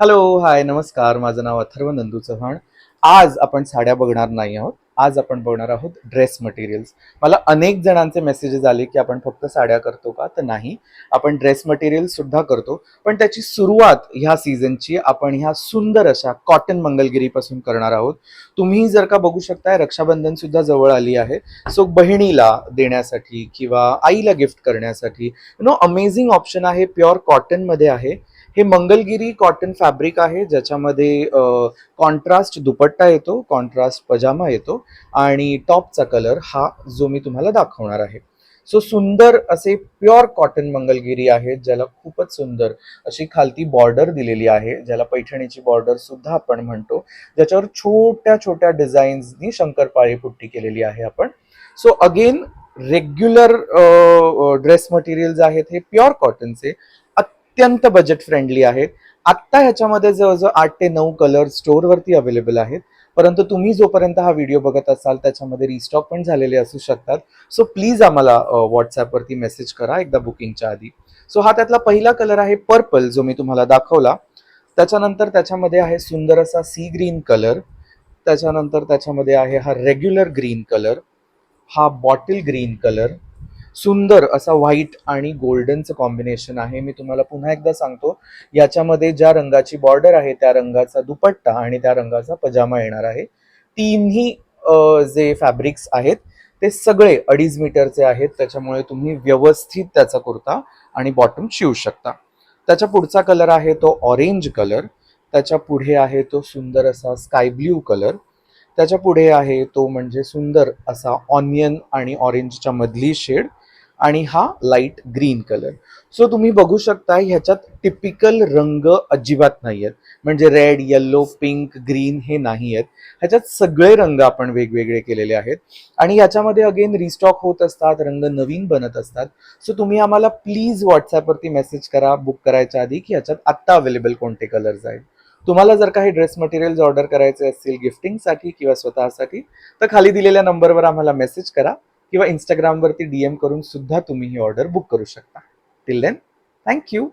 Hello, हाय, नमस्कार. माझं नाव अथर्व नंदू चव्हाण. आज आपण साड्या बघणार नाही आहोत. आज आपण बघणार आहोत ड्रेस मटेरियल्स. मला अनेक जणांचे मेसेजेस आले की आपण फक्त साड्या करतो का? तर नाही, आपण ड्रेस मटेरियल्स सुद्धा करतो. पण त्याची सुरुवात ह्या सीझनची आपण ह्या सुंदर अशा कॉटन मंगलगिरीपासून करणार आहोत. तुम्ही जर का बघू शकताय, रक्षाबंधन सुद्धा जवळ आली आहे. सो बहिणीला देण्यासाठी किंवा आईला गिफ्ट करण्यासाठी अमेझिंग ऑप्शन आहे. प्युअर कॉटनमध्ये आहे. हे मंगलगिरी कॉटन फॅब्रिक आहे, ज्याच्यामध्ये कॉन्ट्रास्ट दुपट्टा येतो, कॉन्ट्रास्ट पजामा येतो आणि टॉपचा कलर हा जो मी तुम्हाला दाखवणार आहे. सो सुंदर असे प्युअर कॉटन मंगलगिरी आहेत, ज्याला खूपच सुंदर अशी खालती बॉर्डर दिलेली आहे, ज्याला पैठणीची बॉर्डर सुद्धा आपण म्हणतो, ज्याच्यावर छोट्या छोट्या डिझाईन्सनी शंकरपाळी पुट्टी केलेली आहे आपण. So again regular dress materials आहेत हे प्युअर कॉटनचे, अत्यंत बजेट फ्रेंडली आहेत. आत्ता ह्याच्यामध्ये जवळजवळ 8 ते 9 कलर स्टोअरवरती अवेलेबल आहेत. परंतु तुम्ही जोपर्यंत हा व्हिडिओ बघत असाल त्याच्यामध्ये रिस्टॉक पण झालेले असू शकतात. सो प्लीज आम्हाला व्हॉट्सॲपवरती मेसेज करा एकदा बुकिंगच्या आधी. सो हा त्यातला पहिला कलर आहे पर्पल, जो मी तुम्हाला दाखवला. त्याच्यानंतर त्याच्यामध्ये आहे सुंदर असा सी ग्रीन कलर. त्याच्यानंतर त्याच्यामध्ये आहे हा रेग्युलर ग्रीन कलर, हा बॉटल ग्रीन कलर, सुंदर असा व्हाईट आणि गोल्डनचं कॉम्बिनेशन आहे. मी तुम्हाला पुन्हा एकदा सांगतो, याच्यामध्ये ज्या रंगाची बॉर्डर आहे त्या रंगाचा दुपट्टा आणि त्या रंगाचा पजामा येणार आहे. तिन्ही जे फॅब्रिक्स आहेत ते सगळे 2.5 मीटरचे आहेत, त्याच्यामुळे तुम्ही व्यवस्थित त्याचा कुर्ता आणि बॉटम शिवू शकता. त्याच्या पुढचा कलर आहे तो ऑरेंज कलर. त्याच्या पुढे आहे तो सुंदर असा स्काय ब्ल्यू कलर. त्याच्या पुढे आहे तो म्हणजे सुंदर असा ऑनियन आणि ऑरेंजच्या मधली शेड, आणि हा लाईट ग्रीन कलर. सो तुम्ही बघू शकता ह्याच्यात टिपिकल रंग अजिबात नाही आहेत, म्हणजे रेड, येल्लो, पिंक, ग्रीन हे नाही आहेत. ह्याच्यात सगळे रंग आपण वेगवेगळे केलेले आहेत आणि याच्यामध्ये अगेन रिस्टॉक होत असतात, रंग नवीन बनत असतात. सो तुम्ही आम्हाला प्लीज व्हॉट्सॲपवरती मेसेज करा बुक करायच्या आधी की ह्याच्यात आत्ता अवेलेबल कोणते कलर्स आहेत. तुम्हाला जर काही ड्रेस मटेरियल्स ऑर्डर करायचे असतील गिफ्टिंगसाठी किंवा स्वतःसाठी, तर खाली दिलेल्या नंबरवर आम्हाला मेसेज करा किंवा इंस्टाग्रामवरती DM करून सुद्धा तुम्ही ही ऑर्डर बुक करू शकता. Till then, thank you.